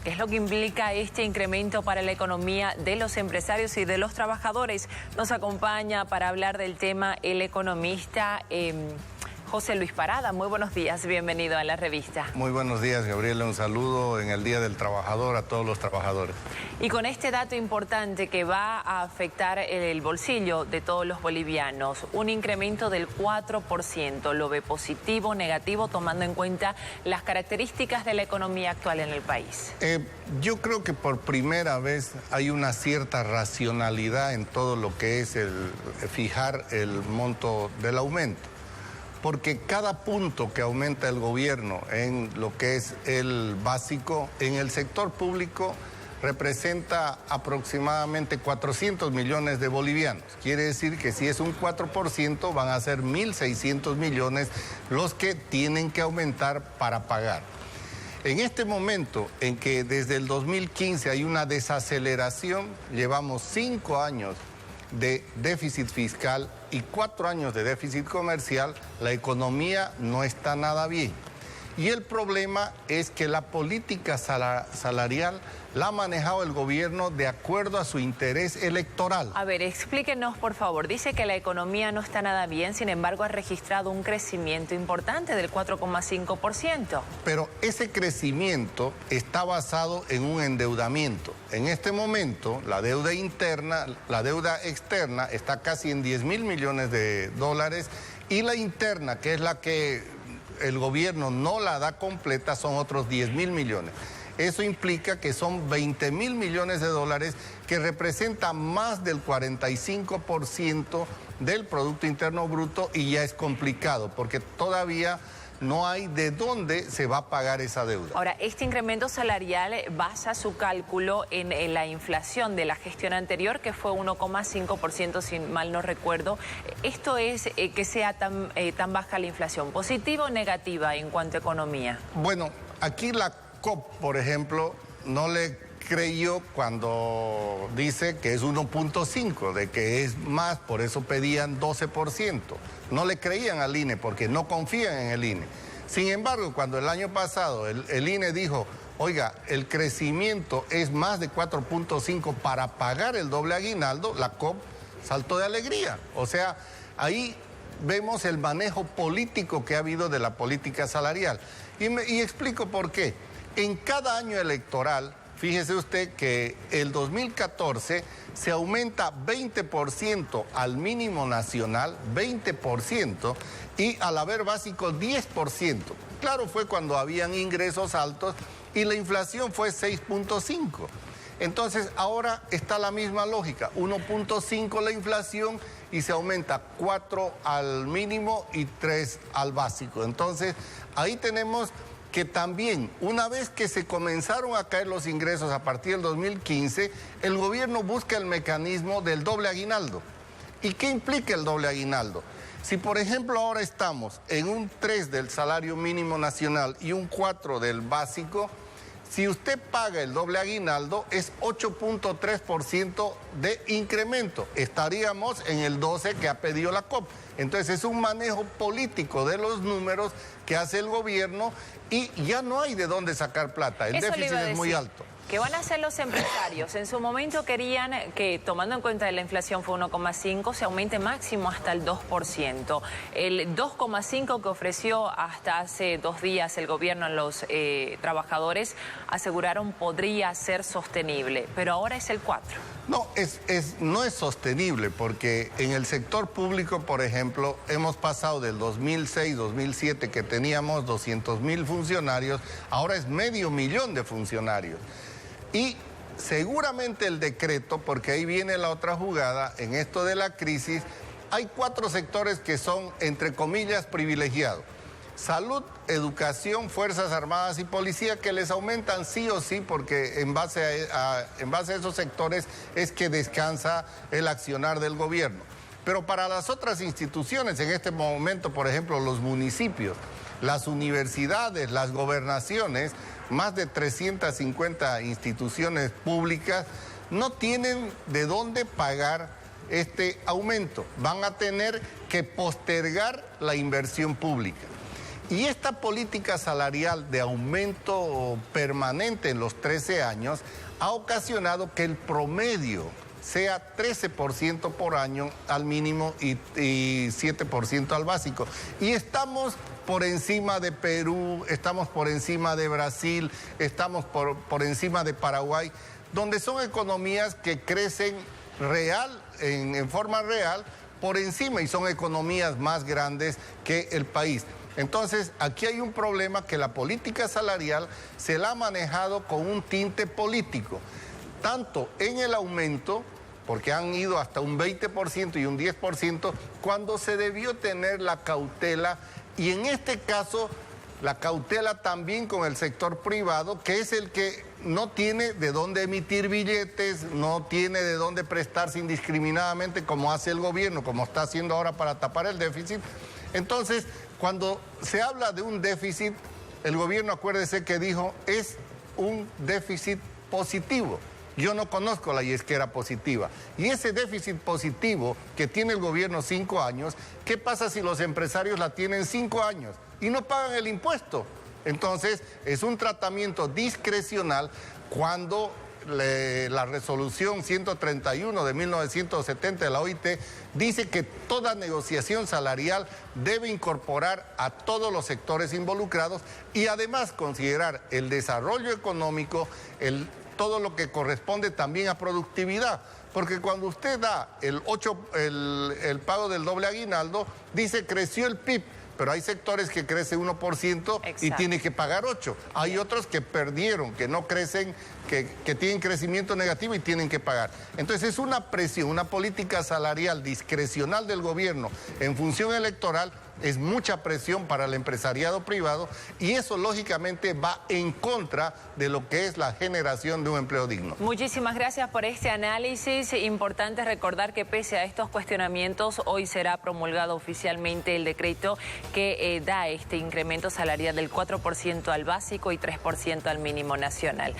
¿Qué es lo que implica este incremento para la economía de los empresarios y de los trabajadores? Nos acompaña para hablar del tema el economista José Luis Parada. Muy buenos días, bienvenido a la revista. Muy buenos días, Gabriela. Un saludo en el Día del Trabajador a todos los trabajadores. Y con este dato importante que va a afectar el bolsillo de todos los bolivianos, un incremento del 4%, ¿lo ve positivo, negativo, tomando en cuenta las características de la economía actual en el país? Yo creo que por primera vez hay una cierta racionalidad en todo lo que es el fijar el monto del aumento. Porque cada punto que aumenta el gobierno en lo que es el básico, en el sector público representa aproximadamente 400 millones de bolivianos. Quiere decir que si es un 4% van a ser 1.600 millones los que tienen que aumentar para pagar. En este momento en que desde el 2015 hay una desaceleración, llevamos 5 años de déficit fiscal y 4 años de déficit comercial, la economía no está nada bien. Y el problema es que la política salarial la ha manejado el gobierno de acuerdo a su interés electoral. A ver, explíquenos, por favor. Dice que la economía no está nada bien, sin embargo, ha registrado un crecimiento importante del 4,5%. Pero ese crecimiento está basado en un endeudamiento. En este momento, la deuda interna, la deuda externa está casi en 10.000 millones de dólares y la interna, que es la que el gobierno no la da completa, son otros 10.000 millones. Eso implica que son 20.000 millones de dólares, que representa más del 45% del Producto Interno Bruto, y ya es complicado porque todavía no hay de dónde se va a pagar esa deuda. Ahora, este incremento salarial basa su cálculo en la inflación de la gestión anterior, que fue 1,5%, si mal no recuerdo. ¿Esto es que sea tan baja la inflación? ¿Positiva o negativa en cuanto a economía? Bueno, aquí la COP, por ejemplo, no le creyó cuando dice que es 1,5, de que es más, por eso pedían 12%. No le creían al INE porque no confían en el INE. Sin embargo, cuando el año pasado el INE dijo, oiga, el crecimiento es más de 4,5 para pagar el doble aguinaldo, la COP saltó de alegría. O sea, ahí vemos el manejo político que ha habido de la política salarial. Y explico por qué. En cada año electoral, fíjese usted que el 2014 se aumenta 20% al mínimo nacional, 20%, y al haber básico 10%. Claro, fue cuando habían ingresos altos y la inflación fue 6,5%. Entonces, ahora está la misma lógica, 1,5 la inflación y se aumenta 4 al mínimo y 3 al básico. Entonces, ahí tenemos que también, una vez que se comenzaron a caer los ingresos a partir del 2015, el gobierno busca el mecanismo del doble aguinaldo. ¿Y qué implica el doble aguinaldo? Si, por ejemplo, ahora estamos en un 3 del salario mínimo nacional y un 4 del básico, si usted paga el doble aguinaldo es 8,3% de incremento. Estaríamos en el 12 que ha pedido la COP. Entonces es un manejo político de los números que hace el gobierno y ya no hay de dónde sacar plata. El déficit es muy alto. ¿Qué van a hacer los empresarios? En su momento querían que, tomando en cuenta que la inflación fue 1,5, se aumente máximo hasta el 2%. El 2,5 que ofreció hasta hace 2 días el gobierno a los trabajadores, aseguraron podría ser sostenible, pero ahora es el 4. No, no es sostenible porque en el sector público, por ejemplo, hemos pasado del 2006-2007 que teníamos 200.000 funcionarios, ahora es 500.000 de funcionarios. Y seguramente el decreto, porque ahí viene la otra jugada, en esto de la crisis, hay 4 sectores que son, entre comillas, privilegiados. Salud, educación, Fuerzas Armadas y Policía, que les aumentan sí o sí, porque en base a esos sectores es que descansa el accionar del gobierno. Pero para las otras instituciones, en este momento, por ejemplo, los municipios, las universidades, las gobernaciones, más de 350 instituciones públicas no tienen de dónde pagar este aumento. Van a tener que postergar la inversión pública. Y esta política salarial de aumento permanente en los 13 años ha ocasionado que el promedio sea 13% por año al mínimo y 7% al básico. Y estamos por encima de Perú, estamos por encima de Brasil, estamos por encima de Paraguay, donde son economías que crecen en forma real por encima y son economías más grandes que el país. Entonces, aquí hay un problema que la política salarial se la ha manejado con un tinte político, tanto en el aumento, porque han ido hasta un 20% y un 10%, cuando se debió tener la cautela, y en este caso, la cautela también con el sector privado, que es el que no tiene de dónde emitir billetes, no tiene de dónde prestarse indiscriminadamente como hace el gobierno, como está haciendo ahora para tapar el déficit. Entonces, cuando se habla de un déficit, el gobierno, acuérdese que dijo, es un déficit positivo. Yo no conozco la yesquera positiva. Y ese déficit positivo que tiene el gobierno 5 años, ¿qué pasa si los empresarios la tienen 5 años y no pagan el impuesto? Entonces, es un tratamiento discrecional cuando la resolución 131 de 1970 de la OIT dice que toda negociación salarial debe incorporar a todos los sectores involucrados y además considerar el desarrollo económico, todo lo que corresponde también a productividad. Porque cuando usted da el pago del doble aguinaldo, dice creció el PIB, pero hay sectores que crece 1% y tiene que pagar 8%. Hay otros que perdieron, que no crecen, que tienen crecimiento negativo y tienen que pagar. Entonces es una presión, una política salarial discrecional del gobierno en función electoral, es mucha presión para el empresariado privado y eso lógicamente va en contra de lo que es la generación de un empleo digno. Muchísimas gracias por este análisis. Importante recordar que pese a estos cuestionamientos, hoy será promulgado oficialmente el decreto que da este incremento salarial del 4% al básico y 3% al mínimo nacional.